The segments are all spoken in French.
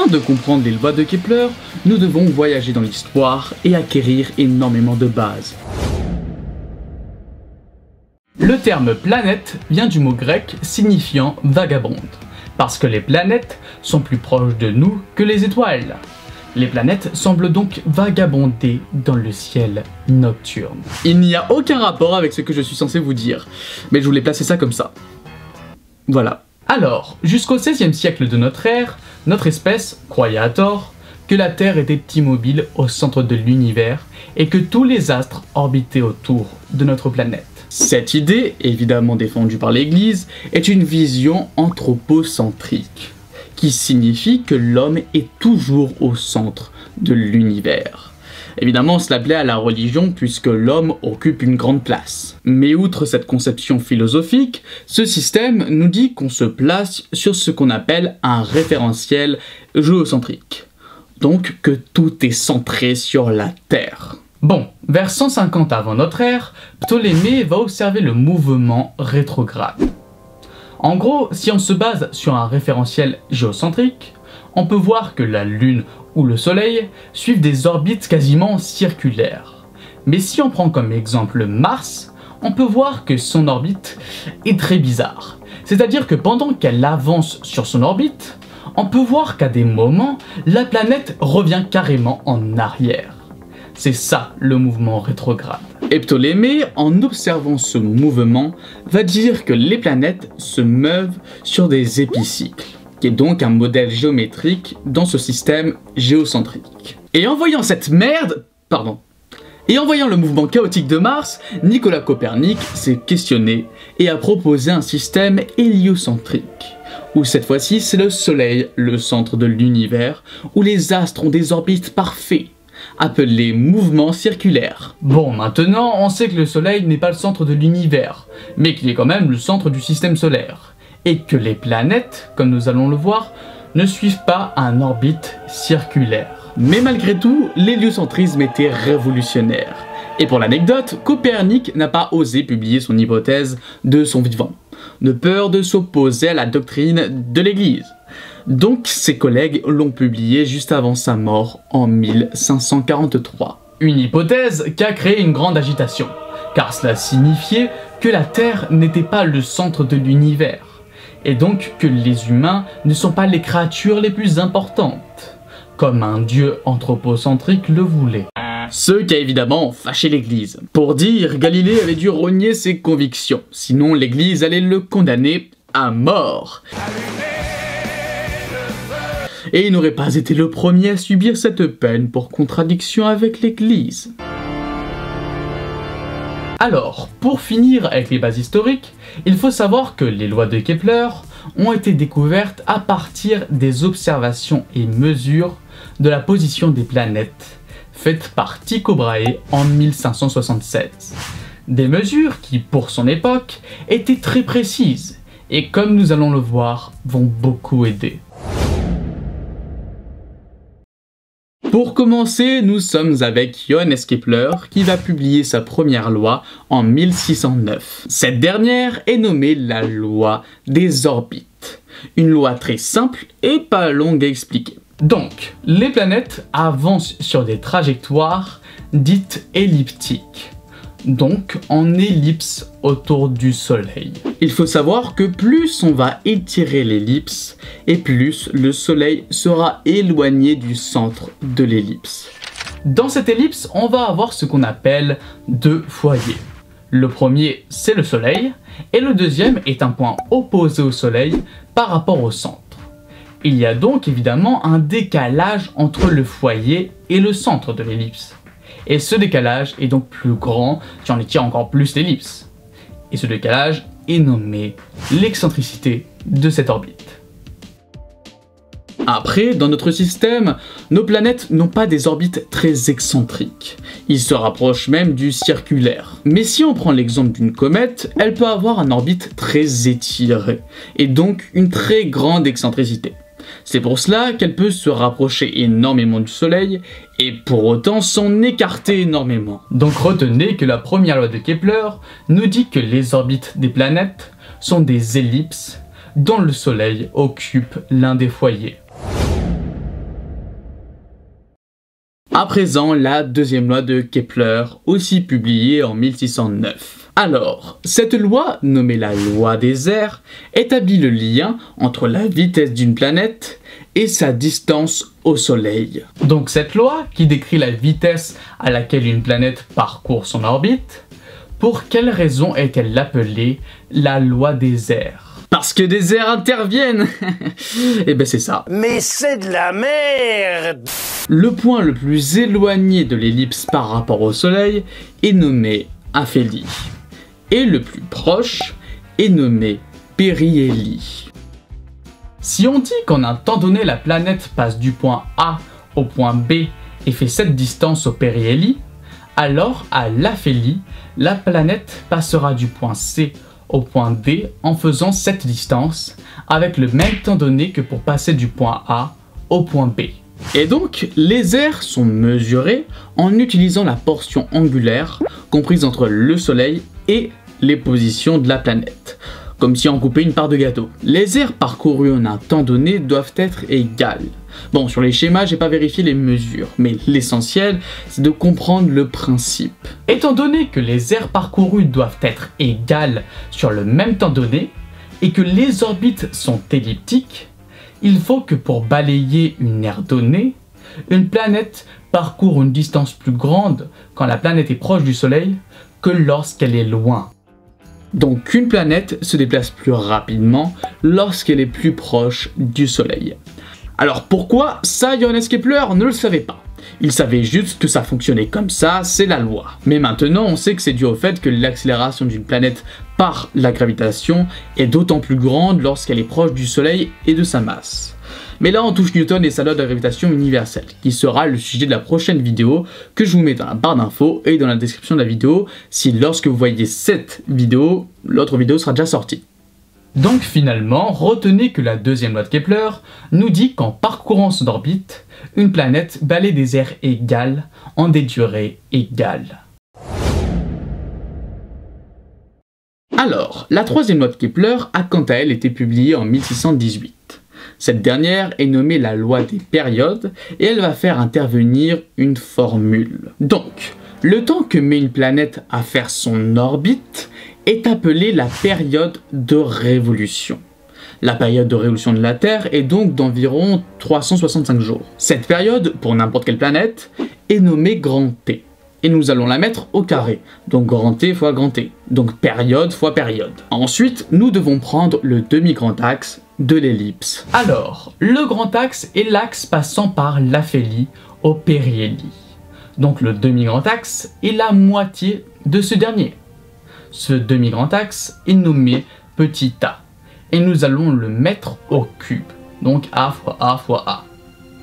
de comprendre les lois de Kepler, nous devons voyager dans l'histoire et acquérir énormément de bases. Le terme planète vient du mot grec signifiant vagabonde, parce que les planètes sont plus proches de nous que les étoiles. Les planètes semblent donc vagabonder dans le ciel nocturne. Il n'y a aucun rapport avec ce que je suis censé vous dire, mais je voulais placer ça comme ça. Voilà. Alors, jusqu'au XVIe siècle de notre ère, notre espèce croyait à tort que la Terre était immobile au centre de l'univers et que tous les astres orbitaient autour de notre planète. Cette idée, évidemment défendue par l'Église, est une vision anthropocentrique, qui signifie que l'homme est toujours au centre de l'univers. Évidemment, cela plaît à la religion puisque l'homme occupe une grande place. Mais outre cette conception philosophique, ce système nous dit qu'on se place sur ce qu'on appelle un référentiel géocentrique. Donc que tout est centré sur la Terre. Bon, vers 150 avant notre ère, Ptolémée va observer le mouvement rétrograde. En gros, si on se base sur un référentiel géocentrique, on peut voir que la Lune ou le Soleil suivent des orbites quasiment circulaires. Mais si on prend comme exemple Mars, on peut voir que son orbite est très bizarre. C'est-à-dire que pendant qu'elle avance sur son orbite, on peut voir qu'à des moments, la planète revient carrément en arrière. C'est ça le mouvement rétrograde. Et Ptolémée, en observant ce mouvement, va dire que les planètes se meuvent sur des épicycles, qui est donc un modèle géométrique dans ce système géocentrique. Et en voyant le mouvement chaotique de Mars, Nicolas Copernic s'est questionné et a proposé un système héliocentrique, où cette fois-ci c'est le Soleil, le centre de l'univers, où les astres ont des orbites parfaits, appelés mouvements circulaires. Bon, maintenant on sait que le Soleil n'est pas le centre de l'univers, mais qu'il est quand même le centre du système solaire, et que les planètes, comme nous allons le voir, ne suivent pas un orbite circulaire. Mais malgré tout, l'héliocentrisme était révolutionnaire. Et pour l'anecdote, Copernic n'a pas osé publier son hypothèse de son vivant, de peur de s'opposer à la doctrine de l'Église. Donc ses collègues l'ont publié juste avant sa mort en 1543. Une hypothèse qui a créé une grande agitation, car cela signifiait que la Terre n'était pas le centre de l'univers, et donc que les humains ne sont pas les créatures les plus importantes, comme un dieu anthropocentrique le voulait. Ce qui a évidemment fâché l'Église. Pour dire, Galilée avait dû renier ses convictions, sinon l'Église allait le condamner à mort. Et il n'aurait pas été le premier à subir cette peine pour contradiction avec l'Église. Alors, pour finir avec les bases historiques, il faut savoir que les lois de Kepler ont été découvertes à partir des observations et mesures de la position des planètes faites par Tycho Brahe en 1576. Des mesures qui, pour son époque, étaient très précises et, comme nous allons le voir, vont beaucoup aider. Pour commencer, nous sommes avec Johannes Kepler qui va publier sa première loi en 1609. Cette dernière est nommée la loi des orbites. Une loi très simple et pas longue à expliquer. Donc, les planètes avancent sur des trajectoires dites elliptiques, donc en ellipse autour du Soleil. Il faut savoir que plus on va étirer l'ellipse, et plus le Soleil sera éloigné du centre de l'ellipse. Dans cette ellipse, on va avoir ce qu'on appelle deux foyers. Le premier, c'est le Soleil, et le deuxième est un point opposé au Soleil par rapport au centre. Il y a donc évidemment un décalage entre le foyer et le centre de l'ellipse. Et ce décalage est donc plus grand si on étire encore plus l'ellipse. Et ce décalage est nommé l'excentricité de cette orbite. Après, dans notre système, nos planètes n'ont pas des orbites très excentriques. Ils se rapprochent même du circulaire. Mais si on prend l'exemple d'une comète, elle peut avoir une orbite très étirée, et donc une très grande excentricité. C'est pour cela qu'elle peut se rapprocher énormément du Soleil et pour autant s'en écarter énormément. Donc retenez que la première loi de Kepler nous dit que les orbites des planètes sont des ellipses dont le Soleil occupe l'un des foyers. À présent, la deuxième loi de Kepler, aussi publiée en 1609. Alors, cette loi, nommée la loi des airs, établit le lien entre la vitesse d'une planète et sa distance au Soleil. Donc cette loi, qui décrit la vitesse à laquelle une planète parcourt son orbite, pour quelle raison est-elle appelée la loi des airs? Parce que des airs interviennent. Eh ben c'est ça. Mais c'est de la merde. Le point le plus éloigné de l'ellipse par rapport au Soleil est nommé aphélie. Et le plus proche est nommé périhélie. Si on dit qu'en un temps donné la planète passe du point A au point B et fait cette distance au périhélie, alors à l'aphélie, la planète passera du point C au point D en faisant cette distance avec le même temps donné que pour passer du point A au point B. Et donc, les airs sont mesurés en utilisant la portion angulaire comprise entre le Soleil et les positions de la planète, comme si on coupait une part de gâteau. Les airs parcourus en un temps donné doivent être égales. Bon, sur les schémas, j'ai pas vérifié les mesures, mais l'essentiel, c'est de comprendre le principe. Étant donné que les aires parcourus doivent être égales sur le même temps donné, et que les orbites sont elliptiques, il faut que pour balayer une aire donnée, une planète parcourt une distance plus grande quand la planète est proche du Soleil que lorsqu'elle est loin. Donc une planète se déplace plus rapidement lorsqu'elle est plus proche du Soleil. Alors pourquoi ça, Johannes Kepler ne le savait pas. Il savait juste que ça fonctionnait comme ça, c'est la loi. Mais maintenant on sait que c'est dû au fait que l'accélération d'une planète par la gravitation est d'autant plus grande lorsqu'elle est proche du Soleil et de sa masse. Mais là on touche Newton et sa loi de la gravitation universelle, qui sera le sujet de la prochaine vidéo que je vous mets dans la barre d'infos et dans la description de la vidéo, si lorsque vous voyez cette vidéo, l'autre vidéo sera déjà sortie. Donc finalement, retenez que la deuxième loi de Kepler nous dit qu'en parcourant son orbite, une planète balaie des aires égales en des durées égales. Alors, la troisième loi de Kepler a quant à elle été publiée en 1618. Cette dernière est nommée la loi des périodes et elle va faire intervenir une formule. Donc, le temps que met une planète à faire son orbite est appelé la période de révolution. La période de révolution de la Terre est donc d'environ 365 jours. Cette période, pour n'importe quelle planète, est nommée grand T. Et nous allons la mettre au carré, donc grand T fois grand T, donc période fois période. Ensuite, nous devons prendre le demi-grand axe de l'ellipse. Alors, le grand axe est l'axe passant par l'aphélie au périhélie. Donc le demi-grand axe est la moitié de ce dernier. Ce demi-grand axe est nommé petit a. Et nous allons le mettre au cube, donc a fois a fois a.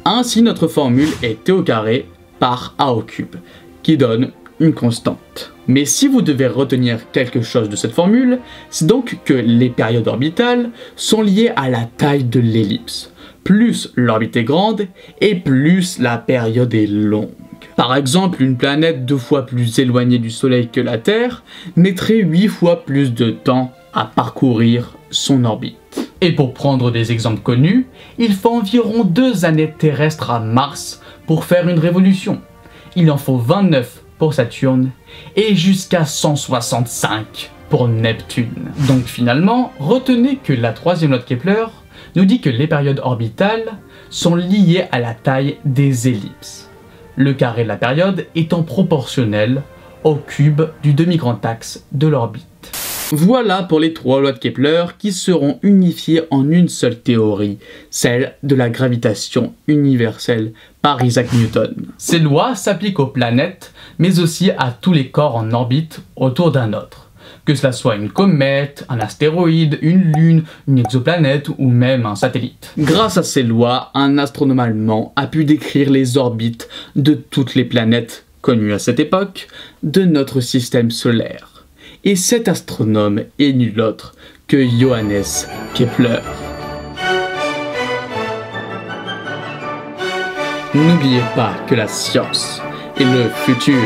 Ainsi notre formule est t au carré par a au cube, qui donne une constante. Mais si vous devez retenir quelque chose de cette formule, c'est donc que les périodes orbitales sont liées à la taille de l'ellipse. Plus l'orbite est grande, et plus la période est longue. Par exemple, une planète 2 fois plus éloignée du Soleil que la Terre mettrait 8 fois plus de temps à parcourir son orbite. Et pour prendre des exemples connus, il faut environ 2 années terrestres à Mars pour faire une révolution. Il en faut 29 pour Saturne et jusqu'à 165 pour Neptune. Donc finalement, retenez que la troisième loi de Kepler nous dit que les périodes orbitales sont liées à la taille des ellipses. Le carré de la période étant proportionnel au cube du demi-grand axe de l'orbite. Voilà pour les 3 lois de Kepler qui seront unifiées en une seule théorie, celle de la gravitation universelle par Isaac Newton. Ces lois s'appliquent aux planètes, mais aussi à tous les corps en orbite autour d'un autre. Que cela soit une comète, un astéroïde, une lune, une exoplanète ou même un satellite. Grâce à ces lois, un astronome allemand a pu décrire les orbites de toutes les planètes connues à cette époque de notre système solaire. Et cet astronome est nul autre que Johannes Kepler. N'oubliez pas que la science est le futur.